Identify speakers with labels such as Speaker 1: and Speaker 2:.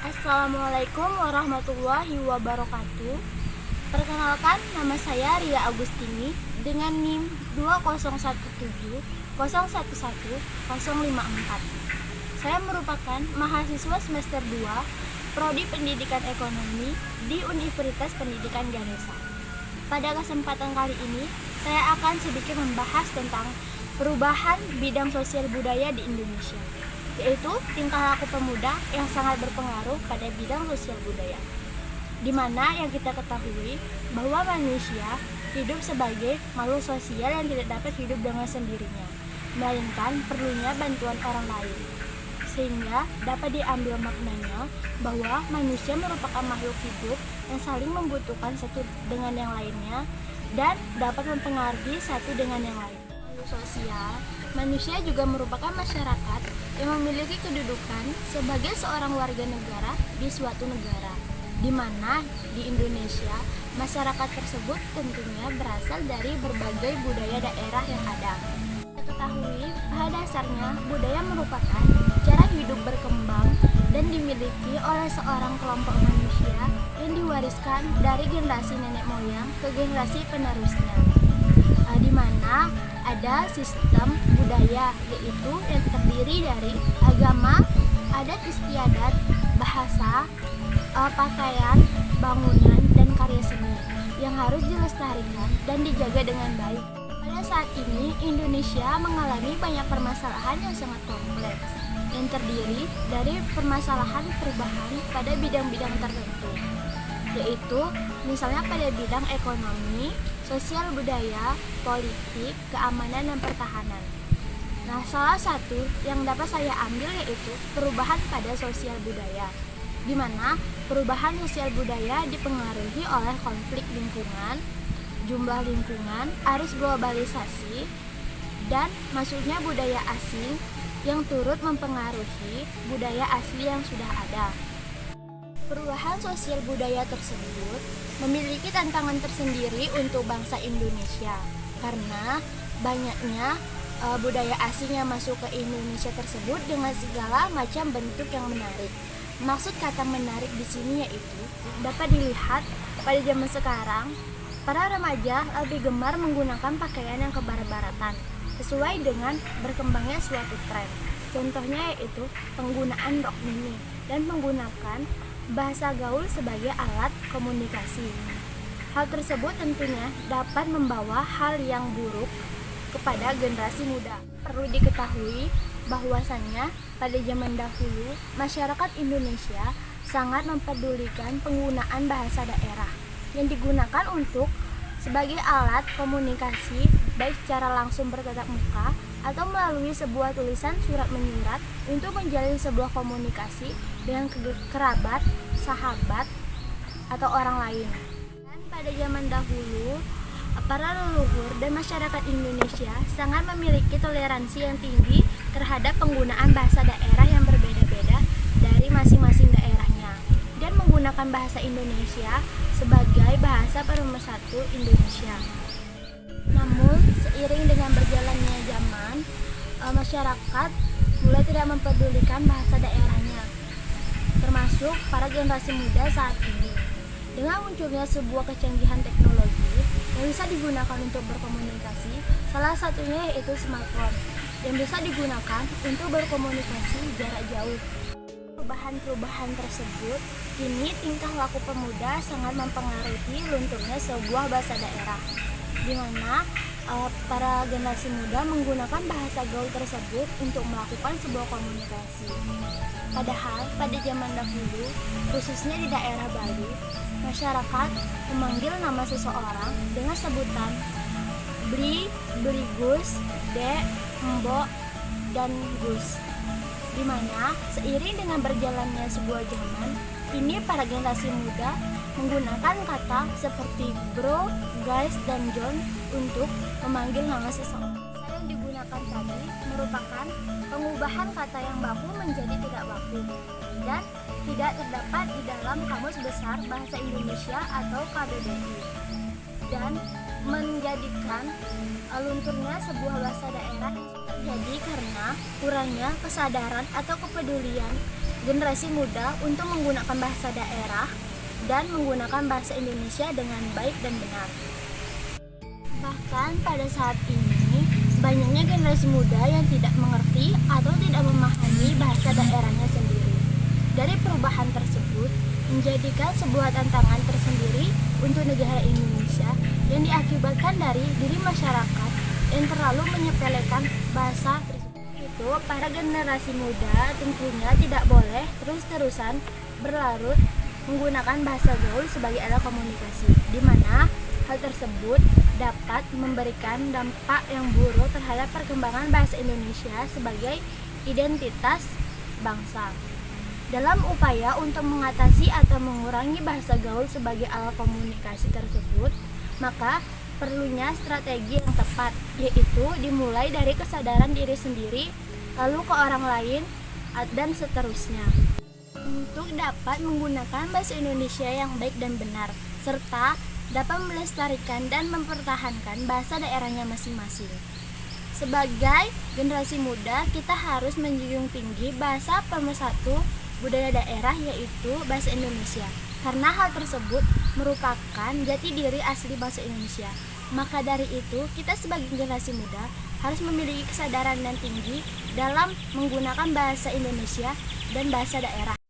Speaker 1: Assalamualaikum warahmatullahi wabarakatuh. Perkenalkan, nama saya Ria Agustini dengan NIM 20170111054. Saya merupakan mahasiswa semester 2 Prodi Pendidikan Ekonomi di Universitas Pendidikan Ganesha. Pada kesempatan kali ini, saya akan sedikit membahas tentang perubahan bidang sosial budaya di Indonesia, yaitu tingkah laku pemuda yang sangat berpengaruh pada bidang sosial budaya, di mana yang kita ketahui bahwa manusia hidup sebagai makhluk sosial yang tidak dapat hidup dengan sendirinya, melainkan perlunya bantuan orang lain. Sehingga dapat diambil maknanya bahwa manusia merupakan makhluk hidup yang saling membutuhkan satu dengan yang lainnya dan dapat mempengaruhi satu dengan yang lain. Makhluk sosial, manusia juga merupakan masyarakat yang memiliki kedudukan sebagai seorang warga negara di suatu negara, di mana di Indonesia masyarakat tersebut tentunya berasal dari berbagai budaya daerah yang ada. Kita ketahui pada dasarnya budaya merupakan cara hidup berkembang dan dimiliki oleh seorang kelompok manusia yang diwariskan dari generasi nenek moyang ke generasi penerusnya, di mana ada sistem budaya, yaitu yang terdiri dari agama, adat istiadat, bahasa, pakaian, bangunan, dan karya seni yang harus dilestarikan dan dijaga dengan baik. Pada saat ini, Indonesia mengalami banyak permasalahan yang sangat kompleks yang terdiri dari permasalahan perubahan pada bidang-bidang tertentu, yaitu misalnya pada bidang ekonomi, sosial budaya, politik, keamanan, dan pertahanan. Nah, salah satu yang dapat saya ambil yaitu perubahan pada sosial budaya, di mana perubahan sosial budaya dipengaruhi oleh konflik lingkungan, jumlah lingkungan, arus globalisasi, dan masuknya budaya asing yang turut mempengaruhi budaya asli yang sudah ada. Perubahan sosial budaya tersebut memiliki tantangan tersendiri untuk bangsa Indonesia karena banyaknya budaya asing yang masuk ke Indonesia tersebut dengan segala macam bentuk yang menarik. Maksud kata menarik di sini yaitu dapat dilihat pada zaman sekarang para remaja lebih gemar menggunakan pakaian yang kebarat-baratan sesuai dengan berkembangnya suatu tren. Contohnya yaitu penggunaan rok mini dan menggunakan bahasa gaul sebagai alat komunikasi. Hal tersebut tentunya dapat membawa hal yang buruk kepada generasi muda. Perlu diketahui bahwasannya pada zaman dahulu masyarakat Indonesia sangat mempedulikan penggunaan bahasa daerah yang digunakan untuk sebagai alat komunikasi baik secara langsung bertatap muka atau melalui sebuah tulisan surat menyurat untuk menjalin sebuah komunikasi dengan kerabat, sahabat, atau orang lain. Dan pada zaman dahulu, para leluhur dan masyarakat Indonesia sangat memiliki toleransi yang tinggi terhadap penggunaan bahasa daerah yang berbeda-beda dari masing-masing daerahnya dan menggunakan bahasa Indonesia sebagai bahasa pemersatu Indonesia. Namun, seiring dengan berjalannya zaman, masyarakat mulai tidak mempedulikan bahasa daerahnya, termasuk para generasi muda saat ini. Dengan munculnya sebuah kecanggihan teknologi yang bisa digunakan untuk berkomunikasi, salah satunya yaitu smartphone, yang bisa digunakan untuk berkomunikasi jarak jauh. Perubahan tersebut, kini tingkah laku pemuda sangat mempengaruhi lunturnya sebuah bahasa daerah, di mana para generasi muda menggunakan bahasa gaul tersebut untuk melakukan sebuah komunikasi. Padahal pada zaman dahulu, khususnya di daerah Bali, masyarakat memanggil nama seseorang dengan sebutan Bli, Bligus, Dek, Mbok, dan Gus. Di mana seiring dengan berjalannya sebuah zaman, kini para generasi muda menggunakan kata seperti bro, guys, dan John untuk memanggil nama seseorang. Yang digunakan tadi merupakan pengubahan kata yang baku menjadi tidak baku dan tidak terdapat di dalam Kamus Besar Bahasa Indonesia atau KBBI, dan menjadikan lunturnya sebuah bahasa daerah yang terjadi karena kurangnya kesadaran atau kepedulian generasi muda untuk menggunakan bahasa daerah dan menggunakan bahasa Indonesia dengan baik dan benar. Bahkan pada saat ini, banyaknya generasi muda yang tidak mengerti atau tidak memahami bahasa daerahnya sendiri. Dari perubahan tersebut, menjadikan sebuah tantangan tersendiri untuk negara Indonesia yang diakibatkan dari diri masyarakat yang terlalu menyepelekan bahasa tersebut. Itu para generasi muda tentunya tidak boleh terus-terusan berlarut menggunakan bahasa gaul sebagai alat komunikasi, di mana hal tersebut dapat memberikan dampak yang buruk terhadap perkembangan bahasa Indonesia sebagai identitas bangsa. Dalam upaya untuk mengatasi atau mengurangi bahasa gaul sebagai alat komunikasi tersebut, maka perlunya strategi yang tepat, yaitu dimulai dari kesadaran diri sendiri, lalu ke orang lain, dan seterusnya. Untuk dapat menggunakan bahasa Indonesia yang baik dan benar, serta dapat melestarikan dan mempertahankan bahasa daerahnya masing-masing. Sebagai generasi muda, kita harus menjunjung tinggi bahasa pemersatu budaya daerah, yaitu bahasa Indonesia. Karena hal tersebut merupakan jati diri asli bangsa Indonesia. Maka dari itu, kita sebagai generasi muda harus memiliki kesadaran yang tinggi dalam menggunakan bahasa Indonesia dan bahasa daerah.